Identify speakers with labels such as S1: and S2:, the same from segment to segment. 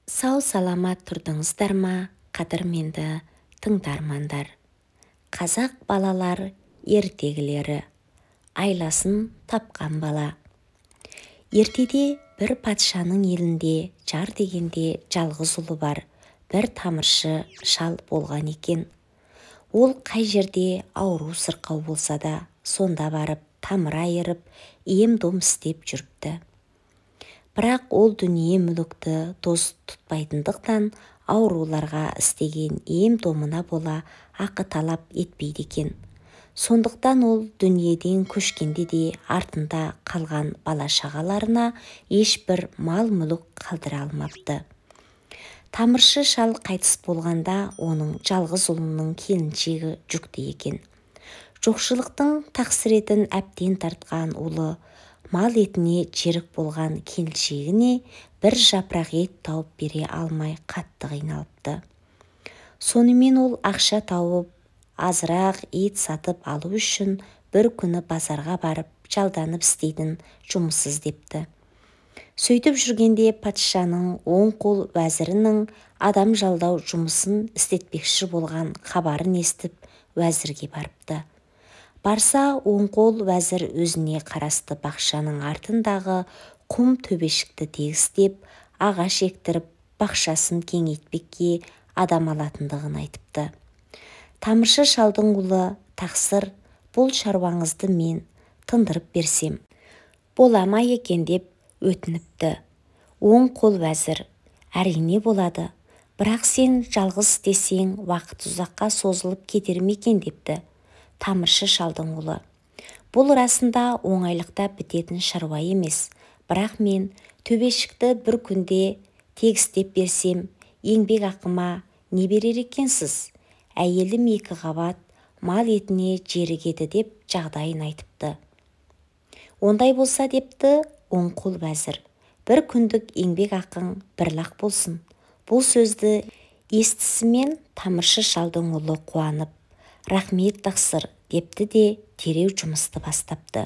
S1: Сау саламат тұрдыңыздар ма, қадірменді тыңдармандар. Қазақ балалар ертегілері, айласын тапқан бала. Ертеде бір патшаның елінде жар дегенде жалғыз ұлы бар, бір тамыршы шал болған екен. Ол қай жерде ауру сырқау болса да, сонда барып тамыр айырып, ем-дом істеп жүріпті. Бірақ ол дүние мүлікті дос тұтпайтындықтан ауруларға істеген ем-домына бола ақы талап етпейді екен. Сондықтан ол дүниеден көшкенде де артында қалған бала-шағаларына ешбір мал-мүлік қалдыра алмапты. Тамыршы шал қайтыс болғанда оның жалғыз ұлының келіншегі жүкті екен. Жоқшылықтың тақсіретін әбден тартқан ұлы мал етіне жерік болған келіншегіне бір жапырақ ет тауып бере алмай қатты қиналыпты. Сонымен ол ақша тауып, азырақ ет сатып алу үшін бір күні базарға барып жалданып істейтін жұмыс іздепті. Сөйтіп жүргенде патшаның оң қол уәзірінің адам жалдау жұмысын істетпекші болған хабарын естіп, уәзірге барыпты. Барса, оң қол уәзір өзіне қарасты бақшаның артындағы құм төбешікті тегістеп, ағаш ектіріп, бақшасын кеңейтпекке адам алатындығын айтыпты. Тамыршы шалдың ұлы: тақсыр, бұл шаруаңызды мен тындырып берсем бола ма екен деп өтініпті. Оң қол уәзір: әрине болады, бірақ сен жалғыз істесең уақыт ұзаққа созылып кетер ме екен депті. Тамыршы шалдың ұлы: бұл расында оңайлықта бітетін шаруа емес, бірақ мен төбешікті бір күнде тегістеп берсем, еңбек ақыма не берер екенсіз? Әйелім 2 қабат мал етіне жерігеді деп жағдайын айтыпты. Ондай болса депті оң қол уәзір, бір күндік еңбек ақың 1 лақ болсын. Бұл сөзді естісімен тамыршы шалдың ұлы қуанып: рахмет тақсыр депті де тереу жұмысты бастапты.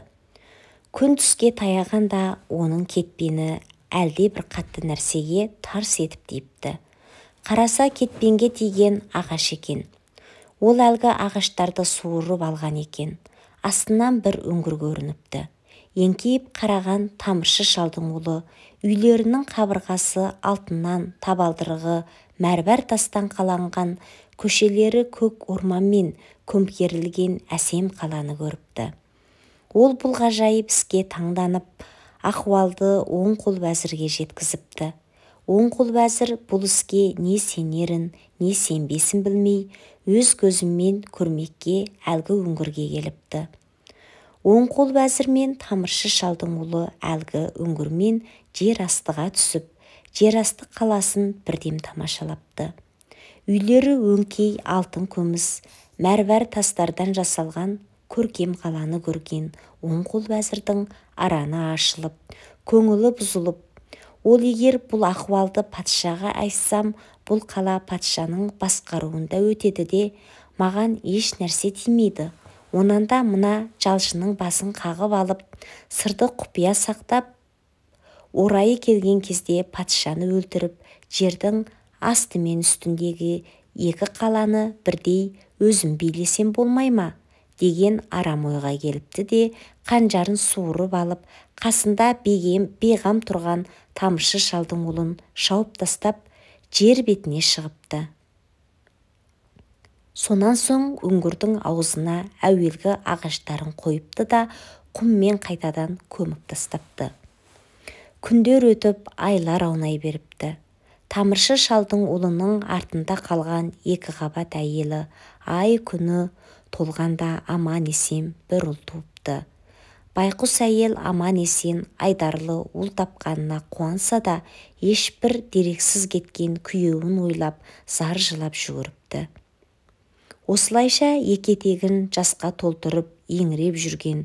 S1: Күн түске таяғанда оның кетпені әлде бір қатты нәрсеге тарс етіп тиіпті. Қараса, кетпенге тиген ағаш екен. Ол әлгі ағаштарды суырып алған екен. Астынан бір үңгір көрініпті. Еңкейіп қараған тамыршы шалдың ұлы үйлерінің қабырғасы алтыннан, табалдырығы мәрмәр тастан қаланған, көшелері көк орманмен көмкерілген әсем қаланы көріпті. Ол бұл ғажайып іске таңданып, ахуалды оң қол уәзірге жеткізіпті. Оң қол уәзір бұл іске не сенерін, не сенбесін білмей, өз көзімен көрмекке әлгі үңгірге келіпті. Оң қол уәзір мен тамыршы шалдың ұлы әлгі үңгірмен жер астыға түсіп, жер асты қаласын бірден тамашалапты. Үйлері өңкей алтын күміс, мәрмәр тастардан жасалған көркем қаланы көрген оң қол уәзірдің араны ашылып, көңілі бұзылып, ол егер бұл ахуалды патшаға айтсам, бұл қала патшаның басқаруында өтеді де, маған еш нәрсе тимейді. Онанда мына жалшының басын қағып алып, сырды құпия сақтап, орайы келген кезде патшаны өлтіріп, жердің асты мен үстіндегі 2 қаланы бірдей өзім билесем болмай ма? Деген арам ойға келіпті де, қанжарын суырып алып, қасында бейғам тұрған тамыршы шалдың ұлын шауып тастап, жер бетіне шығыпты. Сонан соң үңгірдің аузына әуелгі ағаштарын қойыпты да, құммен қайтадан көміп тастапты. Күндер өтіп, айлар аунай беріпті. Тамыршы шалдың ұлының артында қалған 2 қабат әйелі ай күні толғанда аман есен бір ұл туыпты. Байқұс әйел аман есен айдарлы ұл тапқанына қуанса да, ешбір дерексіз кеткен күйеуін ойлап, зар жылап жүгіріпті. Осылайша екетегін жасқа толтырып еңіреп жүрген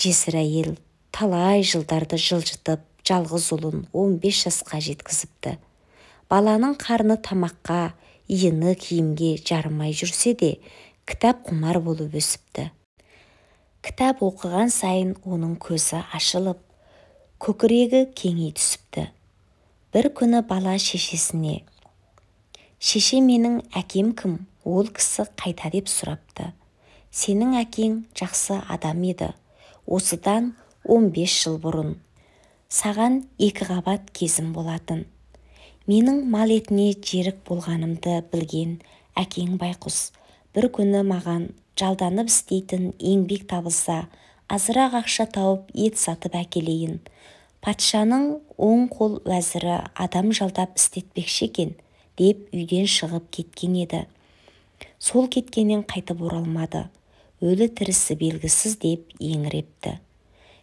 S1: жесір әйел талай жылдарды жылжытып, жалғыз ұлын 15 жасқа жеткізіпті. Баланың қарны тамаққа, иіні киімге жарымай жүрсе де, кітап құмар болып өсіпті. Кітап оқыған сайын оның көзі ашылып, көкірегі кеңей түсіпті. Бір күні бала шешесіне: «Шеше, менің әкем кім? Ол кісі қайда?» деп сұрапты. «Сенің әкең жақсы адам еді. Осыдан 15 жыл бұрын. Саған 2 қабат кезім болатын. Менің мал етіне жерік болғанымды білген әкең байқұс бір күні маған жалданып істейтін еңбек табылса, азырақ ақша тауып ет сатып әкелейін. Патшаның оң қол уәзірі адам жалдап істетпекші екен» деп үйден шығып кеткен еді. Сол кеткеннен қайтып оралмады. Өлі тірісі белгісіз деп еңірепті.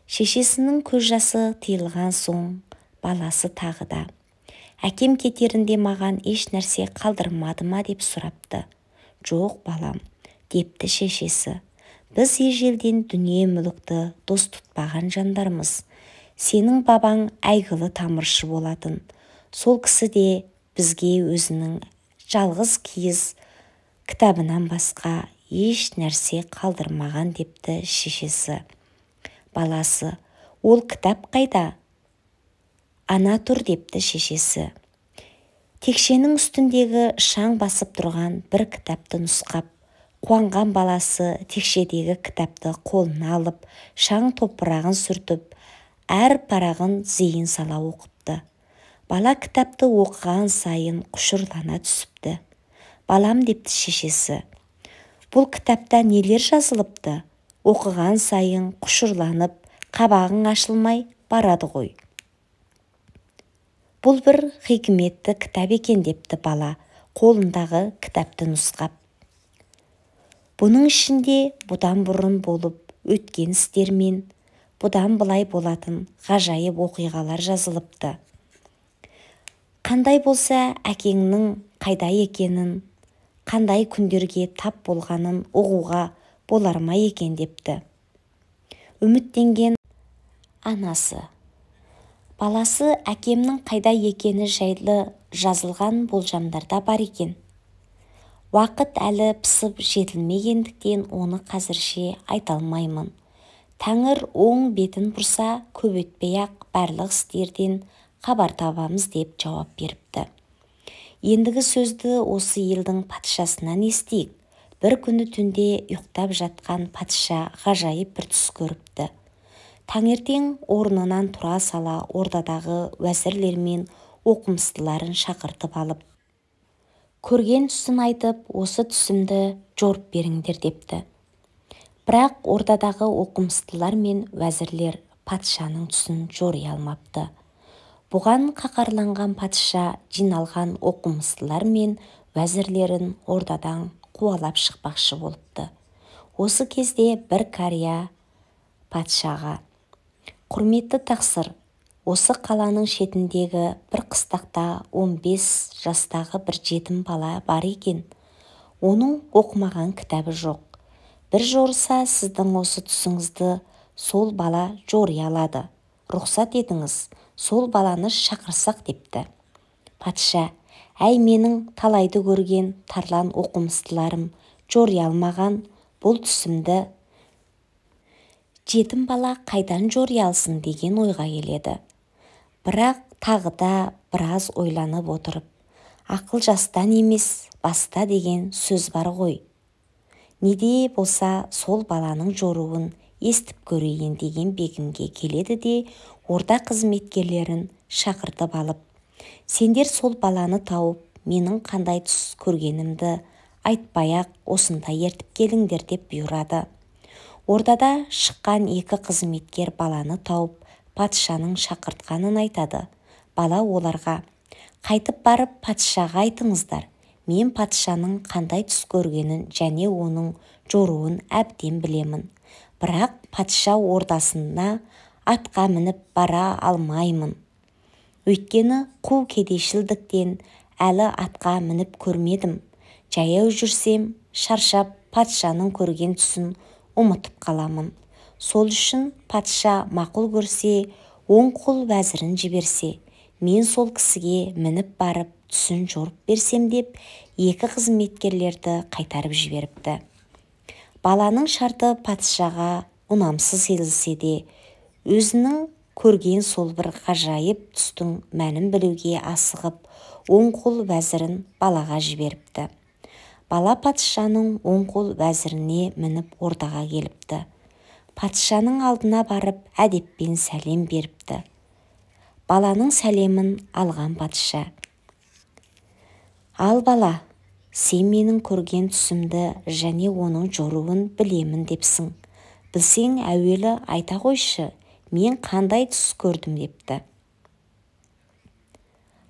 S1: Шешесінің көз жасы тыйылған соң баласы тағы да: «Әкем кетерінде маған еш нәрсе қалдырмады ма?» деп сұрапты. «Жоқ, балам», депті шешесі. «Біз ежелден дүние мүлікті дос тұтпаған жандармыз. Сенің бабаң әйгілі тамыршы болатын. Сол кісі де бізге өзінің жалғыз киіз кітабынан басқа еш нәрсе қалдырмаған», депті шешесі. Баласы: «Ол кітап қайда?» «Ана тұр», депті шешесі. Текшенің үстіндегі шаң басып тұрған бір кітапты нұсқап, қуанған баласы текшедегі кітапты қолына алып, шаң топырағын сүртіп, әр парағын зейін сала оқыпты. Бала кітапты оқыған сайын құшырлана түсіпті. «Балам», депті шешесі, «бұл кітапта нелер жазылыпты? Оқыған сайын құшырланып, қабағың ашылмай барады ғой». «Бұл бір хикметті кітап екен», депті бала, қолындағы кітапты нұсқап. «Бұның ішінде бұдан бұрын болып өткен істер мен бұдан былай болатын ғажайып оқиғалар жазылыпты. Қандай болса әкеңнің қайда екенін, қандай күндерге тап болғанын ұғуға болар ма екен?» депті. Үміттенген анасы: «Баласы әкемнің қайда екені жайлы жазылған болжамдарда бар екен. Уақыт әлі пысып жетілмегендіктен оны қазірше айта алмаймын. Тәңір оң бетін бұрса, көп өтпей-ақ барлық істерден хабар табамыз», деп жауап беріпті. Ендігі сөзді осы елдің патшасынан естейік. Бір күні түнде ұйықтап жатқан патша ғажайып бір түс көріпті. Таңертең орнынан тұра сала ордадағы уәзірлер мен оқымыстыларын шақыртып алып, көрген түсін айтып, осы түсімді жорып беріңдер депті. Бірақ ордадағы оқымыстылар мен уәзірлер патшаның түсін жори алмапты. Бұған қақарланған патша жиналған оқымыстылар мен уәзірлерін ордадан қуалап шықпақшы болыпты. Осы кезде бір қария патшаға: «Құрметті тақсыр, осы қаланың шетіндегі бір қыстақта 15 жастағы бір жетім бала бар екен. Оның оқымаған кітабы жоқ. Бір жорыса сіздің осы түсіңізді сол бала жори алады. Рұқсат етіңіз, сол баланы шақырсақ», депті. Патша: «Әй, менің талайды көрген тарлан оқымыстыларым жори алмаған бұл түсімді жетім бала қайдан жори алсын?» деген ойға келеді. Бірақ тағы да біраз ойланып отырып: «Ақыл жастан емес, баста деген сөз бар ғой. Неде болса сол баланың жоруын естіп көрейін» деген бекінге келеді де орда қызметкерлерін шақыртып алып: «Сендер сол баланы тауып, менің қандай түс көргенімді айтпай-ақ осында ертіп келіңдер» деп бұйырады. Ордада шыққан 2 қызметкер баланы тауып, патшаның шақыртқанын айтады. Бала оларға: «Қайтып барып патшаға айтыңыздар, мен патшаның қандай түс көргенін және оның жоруын әбден білемін. Бірақ патша ордасына атқа мініп бара алмаймын. Өйткені қу кедейшілдіктен әлі атқа мініп көрмедім. Жаяу жүрсем, шаршап патшаның көрген түсін ұмытып қаламын. Сол үшін патша мақұл көрсе, оң қол уәзірін жіберсе, мен сол кісіге мініп барып түсін жорып берсем» деп 2 қызметкерлерді қайтарып жіберіпті. Баланың шарты патшаға ұнамсыз езілсе де, өзінің көрген сол бір ғажайып түстің мәнін білуге асығып, оң қол вәзірін балаға жіберіпті. Бала патшаның оң қол вәзіріне мініп ордаға келіпті. Патшаның алдына барып әдеппен сәлем беріпті. Баланың сәлемін алған патша: «Ал бала, сен менің көрген түсімді және оның жоруын білемін депсің. Білсең, әуелі айта қойшы, мен қандай түс көрдім» депті.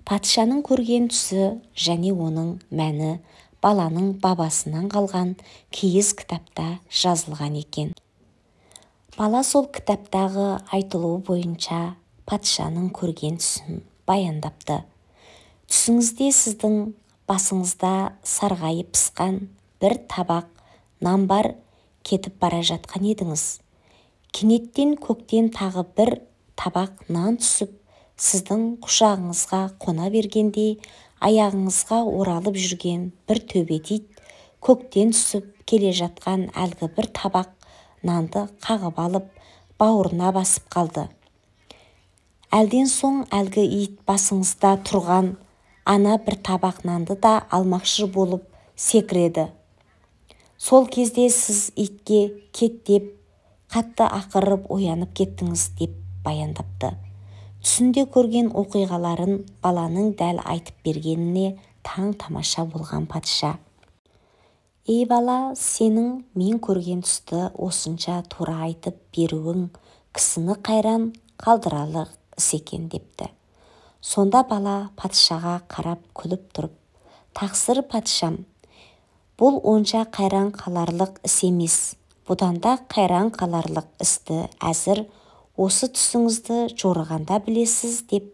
S1: Патшаның көрген түсі және оның мәні баланың бабасынан қалған киіз кітапта жазылған екен. Бала сол кітаптағы айтылуы бойынша патшаның көрген түсін баяндапты. Түсіңізде сіздің басыңызда сарғайып пысқан бір табақ нан бар, кетіп бара жатқан едіңіз. Кенеттен көктен тағы бір табақ нан түсіп, сіздің құшағыңызға қона бергенде, аяғыңызға оралып жүрген бір төбет ит көктен түсіп келе жатқан әлгі бір табақ нанды қағып алып, бауырына басып қалды. Әлден соң әлгі ит басыңызда тұрған ана бір табақ нанды да алмақшы болып секіреді. Сол кезде сіз итке кет деп қатты ақырып оянып кеттіңіз деп баяндапты. Түсінде көрген оқиғаларын баланың дәл айтып бергеніне таң тамаша болған патша: «Ей бала, сенің мен көрген түсті осынша тура айтып беруің кісіні қайран қалдырарлық іс екен» депті. Сонда бала патшаға қарап күліп тұрып: «Тақсыр патшам, бұл онша қайран қаларлық іс емес. Бұдан да қайран қаларлық істі әзір осы түсіңізді жорығанда білесіз» деп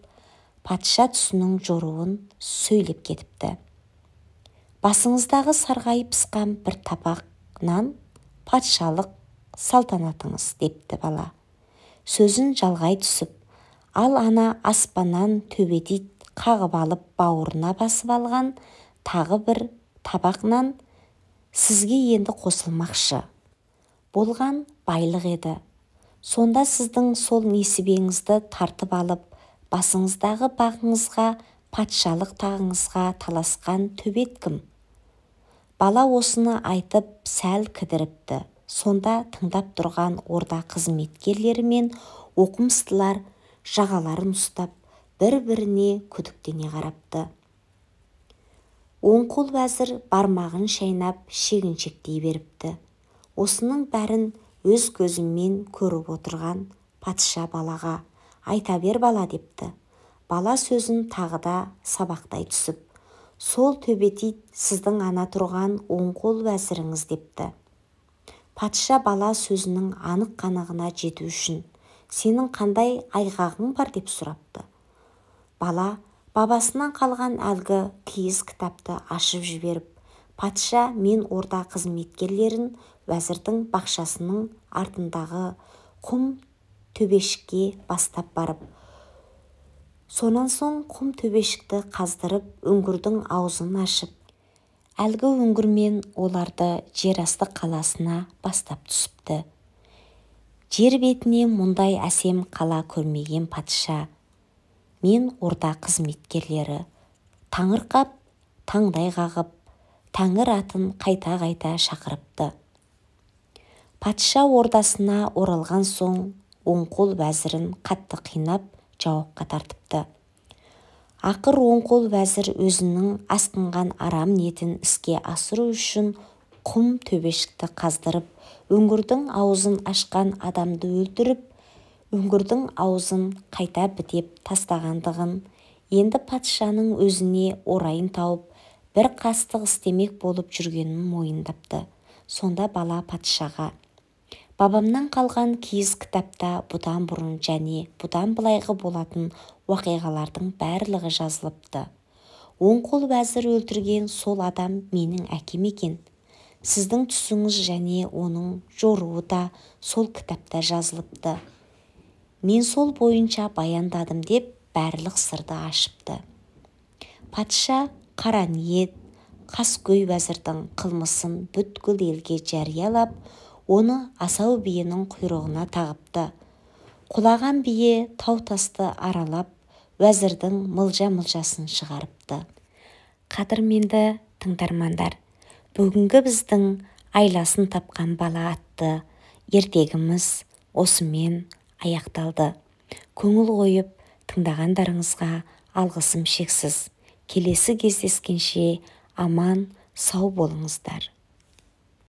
S1: патша түсінің жоруын сөйлеп кетіпті. «Басыңыздағы сарғайып пысқан бір табақ нан патшалық салтанатыңыз» депті бала. Сөзін жалғай түсіп: «Ал ана аспаннан төбет ит қағып алып бауырына басып алған тағы бір табақ нан сізге енді қосылмақшы болған байлық еді. Сонда сіздің сол несібеңізді тартып алып, басыңыздағы бағыңызға, патшалық тағыңызға таласқан төбет кім?» Бала осыны айтып сәл кідіріпті. Сонда тыңдап тұрған орда қызметкерлері мен оқымыстылар жағаларын ұстап, бір-біріне күдіктене қарапты. Оң қол вәзір бармағын шайнап шегіншектей беріпті. Осының бәрін өз көзімен көріп отырған патша балаға: «Айта бер бала» депті. Бала сөзін тағы да сабақтай түсіп: «Сол төбет ит сіздің ана тұрған оң қол вәзіріңіз» депті. Патша бала сөзінің анық қанығына жету үшін: «Сенің қандай айғағың бар?» деп сұрапты. Бала бабасынан қалған әлгі киіз кітапты ашып жіберіп: «Патша, мен орда қызметкерлерін вәзірдің бақшасының артындағы құм төбешікке бастап барып, сонан соң құм төбешікті қаздырып, үңгірдің аузын ашып, әлгі үңгірмен оларды жерасты қаласына бастап түсіпті. Жер бетіне мұндай әсем қала көрмеген патша, мен орда қызметкерлері таңырқап, таңдай қағып, Тәңір атын қайта-қайта шақырыпты. Патша ордасына оралған соң оң қол вәзірін қатты қинап жауапқа тартыпты. Ақыр оң қол вәзір өзінің асқынған арам ниетін іске асыру үшін құм төбешікті қаздырып, үңгірдің аузын ашқан адамды өлтіріп, үңгірдің аузын қайта бітеп тастағандығын, енді патшаның өзіне орайын тауып, бір қастық істемек болып жүргенін мойындапты. Сонда бала патшаға: «Бабамнан қалған киіз кітапта бұдан бұрын және бұдан былайғы болатын уақиғалардың барлығы жазылыпты. Оң қол вәзір өлтірген сол адам менің әкем екен. Сіздің түсіңіз және оның жоруы да сол кітапта жазылыпты. Мен сол бойынша баяндадым» деп барлық сырды ашыпты. Патша қара ниет, қаскөй вәзірдің қылмысын бүткіл елге жариялап, оны асау биенің құйрығына тағыпты. Құлаған бие тау-тасты аралап, уәзірдің мылжа-мылжасын шығарыпты. Қадірменді тыңдармандар, бүгінгі біздің айласын тапқан бала атты ертегіміз осымен аяқталды. Көңіл қойып тыңдағандарыңызға алғысым шексіз. Келесі кездескенше аман, сау болыңыздар.